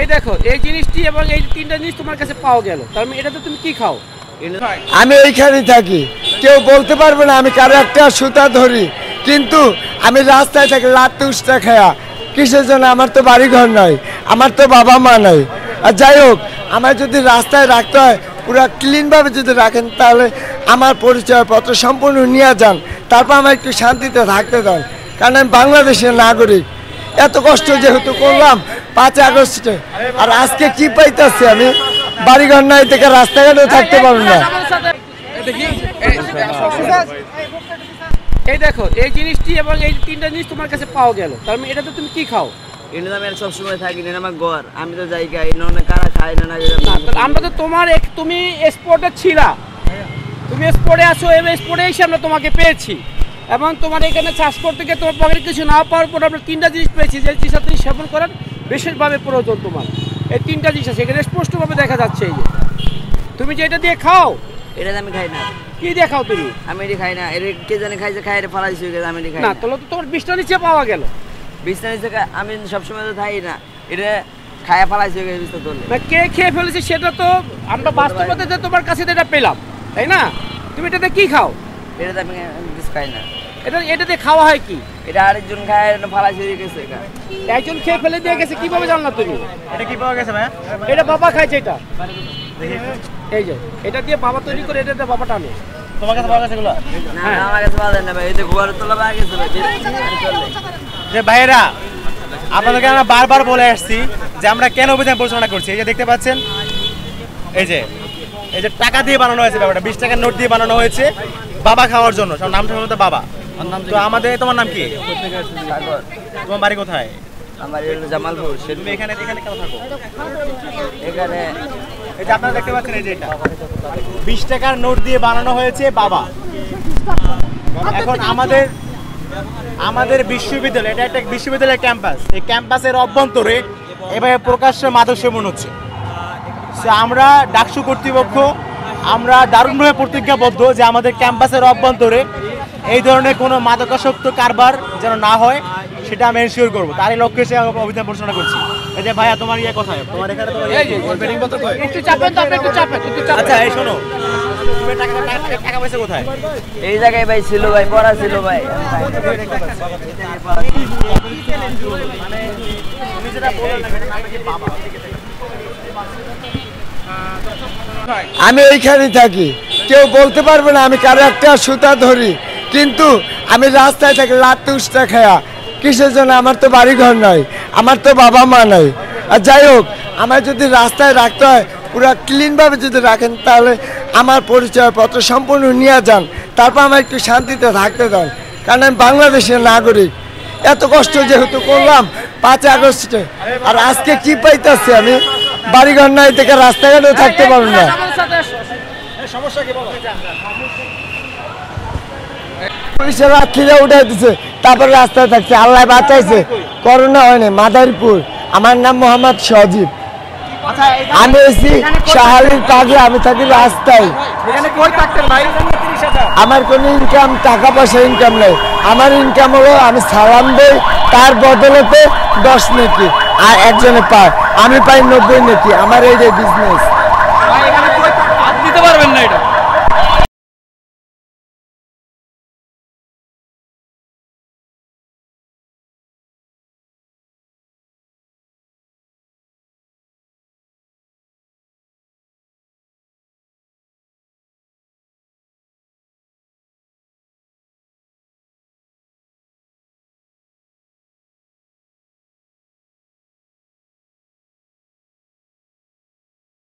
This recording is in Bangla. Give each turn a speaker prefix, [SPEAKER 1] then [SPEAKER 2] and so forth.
[SPEAKER 1] এই দেখো এই জিনিসটি এবং এই তিনটা জিনিস তোমার কাছে পাওয়া গেল, তার মানে এটাতে তুমি কি খাও?
[SPEAKER 2] আমি এইখানেই থাকি, কেউ বলতে পারবে না আমি কারো একটা সুতা ধরি, কিন্তু আমি রাস্তায় থাকি লাত্তি উষ্টা খায়া। কিসের জন্য? আমার তো বাড়ি ঘর নয়, আমার তো বাবা মা নাই। আর যাই হোক, আমার যদি রাস্তায় রাখতে হয় পুরো ক্লিনভাবে যদি রাখেন, তাহলে আমার পরিচয়পত্র সম্পূর্ণ নিয়ে যান, তারপর আমার একটু শান্তিতে থাকতে দেন, কারণ আমি বাংলাদেশের নাগরিক। এত কষ্ট যেহেতু করলাম 5 আগস্টে, আর আজকে কি পাইতেছি আমি? বাড়িঘর নাই থেকে রাস্তাঘাটেও থাকতে পারবো না।
[SPEAKER 1] এই দেখো এই জিনিসটি এবং এই তিনটা জিনিস তোমার কাছে পাওয়া গেল, তার মানে এটাতে তুমি কি খাও?
[SPEAKER 3] এটা আমি সবসময় থাকি না, আমার ঘর, আমি তো যাই খাই না, কারা খাই না।
[SPEAKER 1] আমরা তো তুমি স্পটে ছিলা, তুমি স্পটে আসো, এবং স্পটে এসে আমরা তোমাকে পেয়েছি, এবং তোমার এখানে চাষ করতে গিয়ে তোমার পকেটে কিছু না পাওয়ার পর আমরা তিনটা জিনিস পেয়েছি, যে জিনিসটা তুমি সেবন করার বিশেষভাবে প্রয়োজন তোমার। এই তিনটা জিনিস আছে এখানে স্পষ্টভাবে দেখা যাচ্ছে। এই যে তুমি যে এটা দিয়ে খাও,
[SPEAKER 3] এটা আমি খাই না।
[SPEAKER 1] কি দিয়ে খাও তুমি?
[SPEAKER 3] আমি এটা খাই না, এটা কে জানে খাইছে, খাই এটা ফালাইছি, আমি এটা খাই
[SPEAKER 1] না। তাহলে তো তোমার বিছটা নিচে পাওয়া গেল।
[SPEAKER 3] বিছটা নিচে আমি সবসময় তো খাই না, এটা খায়া ফালাইছি বিছটা তোলে
[SPEAKER 1] না। কে খেয়ে ফেলেছে সেটা তো আমরা বাস্তবতা যে তোমার কাছে এটা পেলাম, তাই না? তুমি এটাতে কি খাও?
[SPEAKER 3] এটাতে আমি কিছু খাই না।
[SPEAKER 1] এটাতে খাওয়া হয় কি?
[SPEAKER 3] এটা আরেকজন খায়, ফালাইছি গেছে।
[SPEAKER 1] একজন খেয়ে ফেলে দিয়ে গেছে, কিভাবে জানলা তুমি?
[SPEAKER 4] এটা কি পাওয়া গেছে ভাই?
[SPEAKER 1] এটা বাবা খাইছে। এটা এই যে এটা দিয়ে বাবা তৈরি করে, এটাতে বাবা টানে।
[SPEAKER 4] তোমার কাছে পাওয়া গেছে এগুলো?
[SPEAKER 3] না, আমার কাছে পাওয়া যায় না ভাই, এই যে ঘরে তোলা পাওয়া গেছে ভাই।
[SPEAKER 4] যে ভাইয়েরা, আপনাদেরকে আমরা বারবার বলে আসছি যে আমরা কেন অভিযান পরিচালনা করছি। এই যে দেখতে পাচ্ছেন, এই যে টাকা দিয়ে বানানো হয়েছে ব্যাপারটা, 20 টাকার নোট দিয়ে বানানো হয়েছে বাবা খাওয়ার জন্য। সব নামটা হলো বাবা। তো আমাদের, তোমার নাম কি? তোমার বাড়ি কোথায়?
[SPEAKER 3] আমার জামালপুর।
[SPEAKER 4] তুমি এখানে কেন থাকো?
[SPEAKER 3] এখানে
[SPEAKER 4] এই যে আপনারা দেখতে পাচ্ছেন, এই যে এটা 20 টাকার নোট দিয়ে বানানো হয়েছে বাবা। এখন আমাদের বিশ্ববিদ্যালয়, এটা একটা বিশ্ববিদ্যালয়ের ক্যাম্পাস, এই ক্যাম্পাসের অভ্যন্তরে এভাবে প্রকাশ্য মাদক সেবন হচ্ছে। আমরা ডাকসু কর্তৃপক্ষ, আমরা দারুণভাবে প্রতিজ্ঞাবদ্ধ যে আমাদের ক্যাম্পাসের অভ্যন্তরে এই ধরনের কোনো মাদকাসক্ত কারবার যেন না হয়, সেটা আমি এনশিওর করবো। তারই লক্ষ্যে সে অভিযান পরিচালনা করছি। এই যে ভাইয়া, তোমার কোথায়? তোমার এখানে আচ্ছা, এই শোনো, টাকা পয়সা কোথায়?
[SPEAKER 3] এই জায়গায় ভাই ছিল, ভাই পড়া ছিল ভাই।
[SPEAKER 2] আমি এইখানেই থাকি, কেউ বলতে পারবে না আমি কারো একটা সুতা ধরি, কিন্তু আমি রাস্তায় থাকি লাত্তি উষ্টা খায়া। কিসের জন্য? আমার তো বাড়ি ঘর নয়, আমার তো বাবা মা নাই। আর যাই হোক, আমার যদি রাস্তায় রাখতে হয় পুরো ক্লিনভাবে যদি রাখেন, তাহলে আমার পরিচয়পত্র সম্পূর্ণ নিয়ে যান, তারপর আমার একটু শান্তিতে থাকতে দেন, কারণ আমি বাংলাদেশের নাগরিক। এত কষ্ট যেহেতু করলাম 5 আগস্টে, আর আজকে কি পাইতেছি আমি? বাড়িঘর নাই থেকে রাস্তাঘাটেও থাকতে পারবো না। পুলিশের রাত্রিরা উঠাই দিচ্ছে, তারপরে রাস্তায় থাকছে। আল্লাহ বাঁচাইছে, করোনা হয়নি। মাদারীপুর, আমার নাম মোহাম্মদ সজীব। আমি এসেছি শাহালির পাগলা, আমি থাকি রাস্তায়। আমার কোনো ইনকাম, টাকা পয়সা ইনকাম নেই। আমার ইনকাম হলো আমি সালাম দেই, তার বদলেতে 10 নেকি, আর একজনে পায়, আমি পাই 90 নেকি। আমার এই যে বিজনেস।
[SPEAKER 1] দিতে পারবেন না এটা?